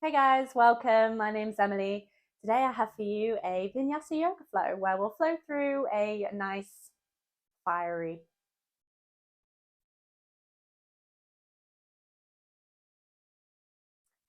Hey guys, welcome. My name's Emily. Today I have for you a Vinyasa yoga flow where we'll flow through a nice fiery.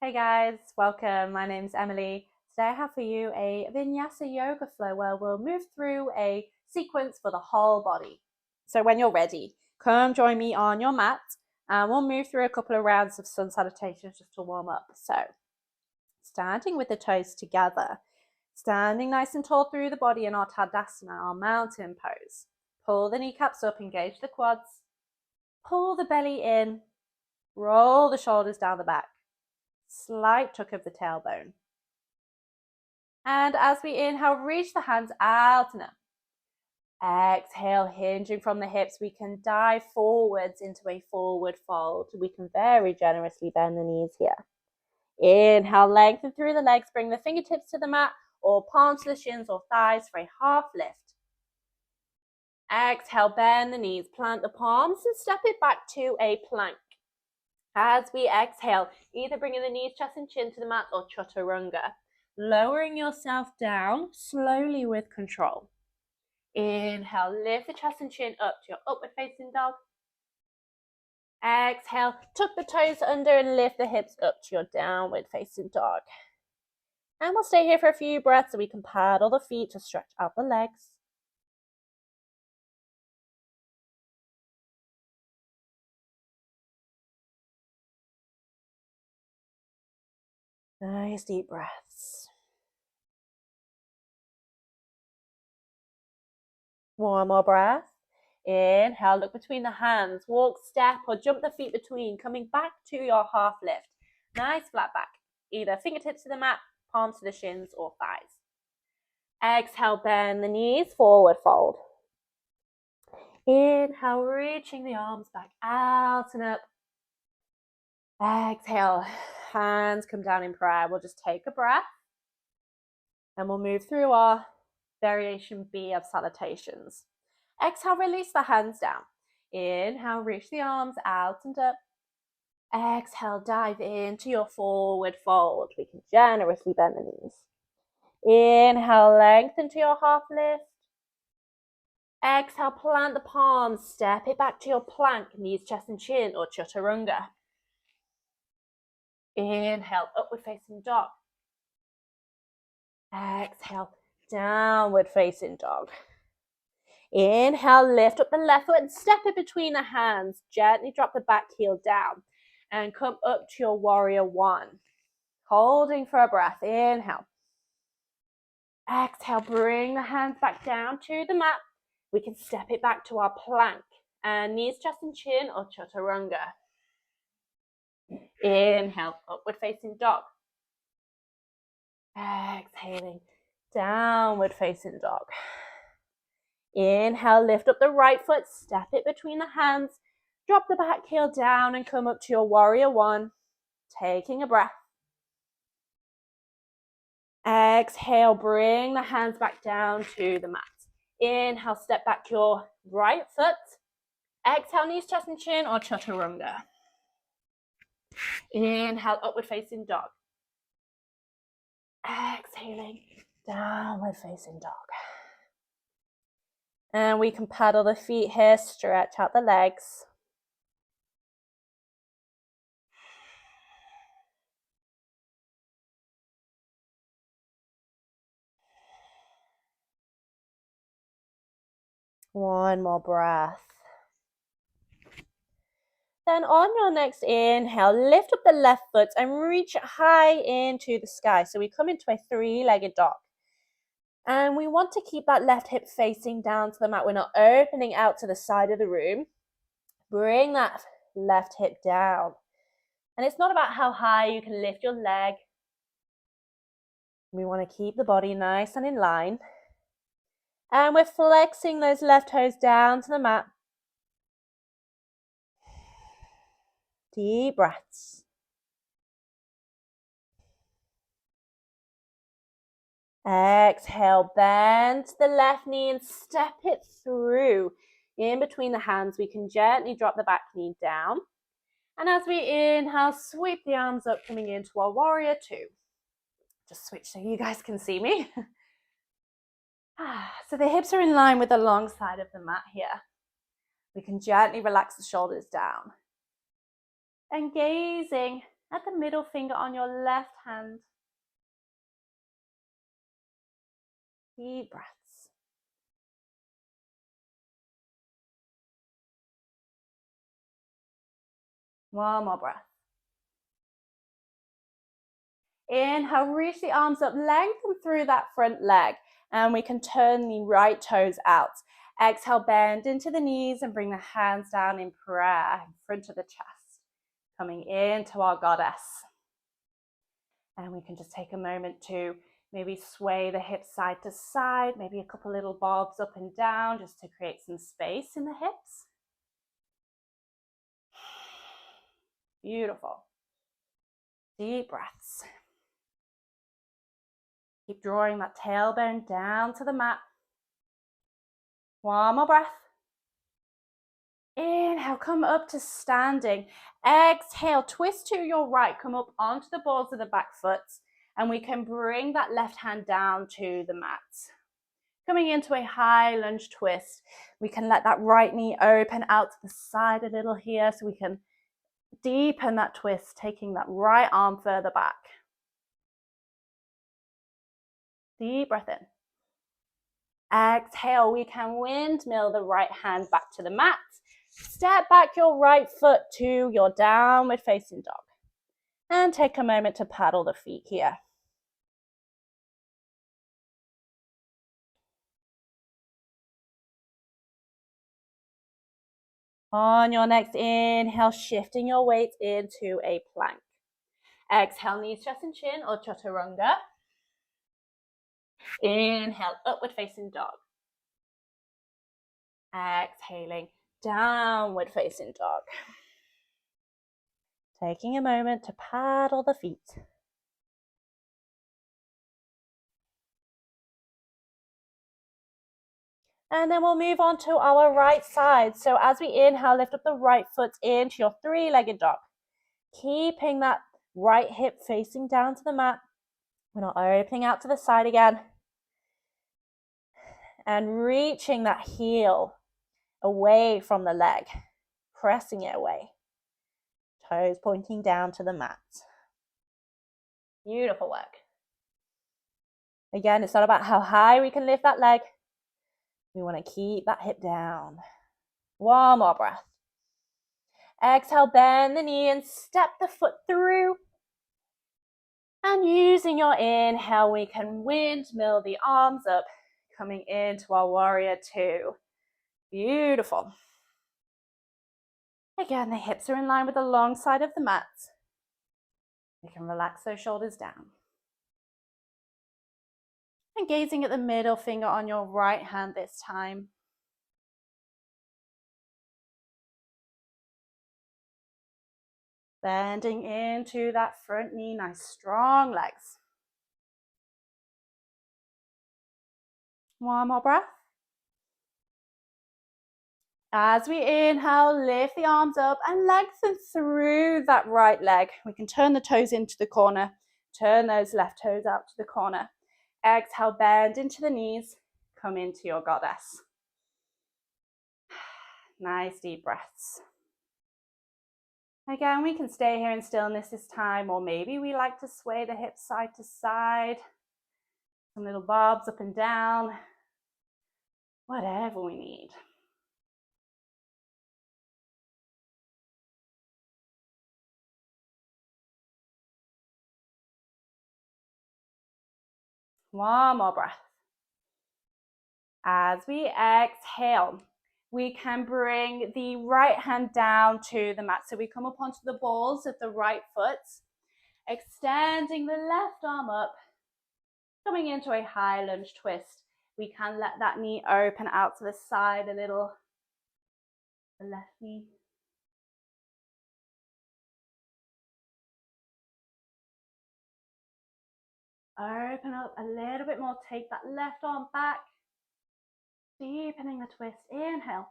Hey guys, welcome. My name's Emily. Today I have for you a Vinyasa yoga flow where we'll move through a sequence for the whole body. So when you're ready, come join me on your mat and we'll move through a couple of rounds of sun salutations just to warm up. So standing with the toes together. Standing nice and tall through the body in our Tadasana, our mountain pose. Pull the kneecaps up, engage the quads. Pull the belly in. Roll the shoulders down the back. Slight tuck of the tailbone. And as we inhale, reach the hands out and up. Exhale, hinging from the hips, we can dive forwards into a forward fold. We can very generously bend the knees here. Inhale, lengthen through the legs, bring the fingertips to the mat or palms to the shins or thighs for a half lift. Exhale, bend the knees, plant the palms and step it back to a plank. As we exhale, either bringing the knees, chest and chin to the mat or chaturanga. Lowering yourself down slowly with control. Inhale, lift the chest and chin up to your upward facing dog. Exhale, tuck the toes under and lift the hips up to your downward facing dog. And we'll stay here for a few breaths so we can paddle the feet to stretch out the legs. Nice deep breaths. One more breath. Inhale, look between the hands. Walk, step, or jump the feet between, coming back to your half lift. Nice flat back. Either fingertips to the mat, palms to the shins, or thighs. Exhale, bend the knees, forward fold. Inhale, reaching the arms back out and up. Exhale, hands come down in prayer. We'll just take a breath and we'll move through our variation B of salutations. Exhale, release the hands down. Inhale, reach the arms out and up. Exhale, dive into your forward fold. We can generously bend the knees. Inhale, lengthen to your half lift. Exhale, plant the palms, step it back to your plank, knees, chest and chin or chaturanga. Inhale, upward facing dog. Exhale, downward facing dog. Inhale, lift up the left foot and step it between the hands. Gently drop the back heel down and come up to your warrior one. Holding for a breath. Inhale. Exhale, bring the hands back down to the mat. We can step it back to our plank and knees, chest and chin or chaturanga. Inhale, upward facing dog. Exhaling, downward facing dog. Inhale, lift up the right foot, step it between the hands, drop the back heel down and come up to your warrior one, taking a breath. Exhale, bring the hands back down to the mat. Inhale, step back your right foot. Exhale, knees, chest and chin or chaturanga. Inhale, upward facing dog. Exhaling, downward facing dog. And we can paddle the feet here, stretch out the legs. One more breath. Then on your next inhale, lift up the left foot and reach high into the sky. So we come into a three-legged dog. And we want to keep that left hip facing down to the mat. We're not opening out to the side of the room. Bring that left hip down. And it's not about how high you can lift your leg. We want to keep the body nice and in line. And we're flexing those left toes down to the mat. Deep breaths. Exhale, bend the left knee and step it through. In between the hands, we can gently drop the back knee down. And as we inhale, sweep the arms up, coming into our warrior two. Just switch so you guys can see me. So the hips are in line with the long side of the mat here. We can gently relax the shoulders down. And gazing at the middle finger on your left hand. Deep breaths. One more breath. Inhale, reach the arms up, lengthen through that front leg, and we can turn the right toes out. Exhale, bend into the knees and bring the hands down in prayer in front of the chest, coming into our goddess. And we can just take a moment to maybe sway the hips side to side, maybe a couple little bobs up and down just to create some space in the hips. Beautiful. Deep breaths. Keep drawing that tailbone down to the mat. One more breath. Inhale, come up to standing. Exhale, twist to your right. Come up onto the balls of the back foot. And we can bring that left hand down to the mat. Coming into a high lunge twist. We can let that right knee open out to the side a little here so we can deepen that twist, taking that right arm further back. Deep breath in. Exhale, we can windmill the right hand back to the mat. Step back your right foot to your downward facing dog. And take a moment to paddle the feet here. On your next inhale, shifting your weight into a plank. Exhale, knees, chest and chin or chaturanga. Inhale, upward facing dog. Exhaling, downward facing dog. Taking a moment to paddle the feet. And then we'll move on to our right side. So as we inhale, lift up the right foot into your three-legged dog. Keeping that right hip facing down to the mat. We're not opening out to the side again. And reaching that heel away from the leg. Pressing it away. Toes pointing down to the mat. Beautiful work. Again, it's not about how high we can lift that leg. We want to keep that hip down. One more breath. Exhale, bend the knee and step the foot through. And using your inhale, we can windmill the arms up, coming into our warrior two. Beautiful. Again, the hips are in line with the long side of the mat. We can relax those shoulders down. And gazing at the middle finger on your right hand this time. Bending into that front knee, nice strong legs. One more breath. As we inhale, lift the arms up and lengthen through that right leg. We can turn the toes into the corner, turn those left toes out to the corner. Exhale, bend into the knees, come into your goddess. Nice deep breaths. Again, we can stay here in stillness this time, or maybe we like to sway the hips side to side. Some little bobs up and down. Whatever we need. One more breath. As we exhale, we can bring the right hand down to the mat. So we come up onto the balls of the right foot, extending the left arm up, coming into a high lunge twist. We can let that knee open out to the side a little. The left knee. Open up a little bit more. Take that left arm back. Deepening the twist. Inhale.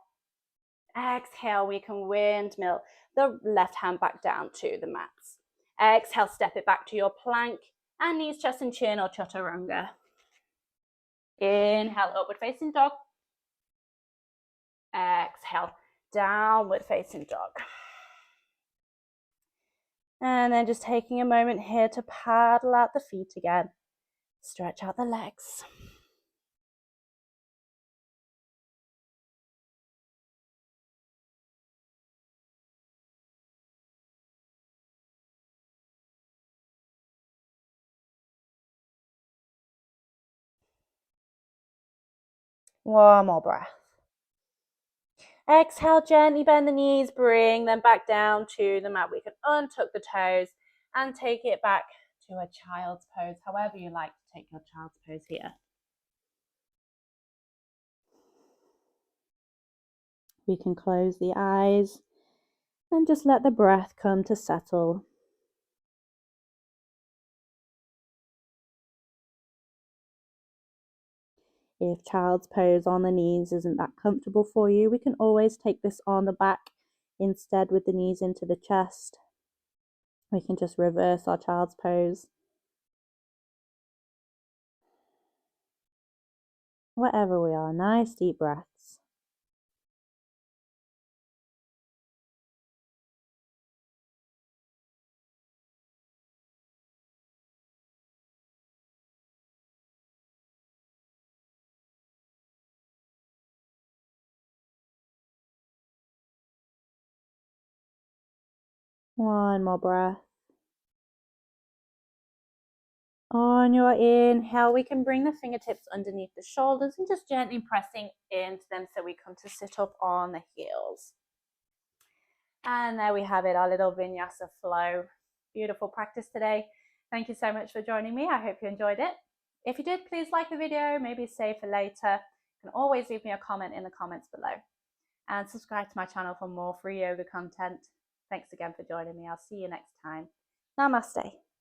Exhale, we can windmill the left hand back down to the mats. Exhale, step it back to your plank and knees, chest and chin or chaturanga. Inhale, upward facing dog. Exhale, downward facing dog. And then just taking a moment here to paddle out the feet again. Stretch out the legs. One more breath. Exhale, gently bend the knees, bring them back down to the mat. We can untuck the toes and take it back to a child's pose, however you like to take your child's pose here. We can close the eyes and just let the breath come to settle. If child's pose on the knees isn't that comfortable for you, we can always take this on the back instead with the knees into the chest. We can just reverse our child's pose. Wherever we are, nice deep breaths. One more breath. On your inhale, we can bring the fingertips underneath the shoulders and just gently pressing into them so we come to sit up on the heels. And there we have it, our little Vinyasa flow. Beautiful practice today. Thank you so much for joining me. I hope you enjoyed it. If you did, please like the video, maybe save for later. You can always leave me a comment in the comments below. And subscribe to my channel for more free yoga content. Thanks again for joining me. I'll see you next time. Namaste.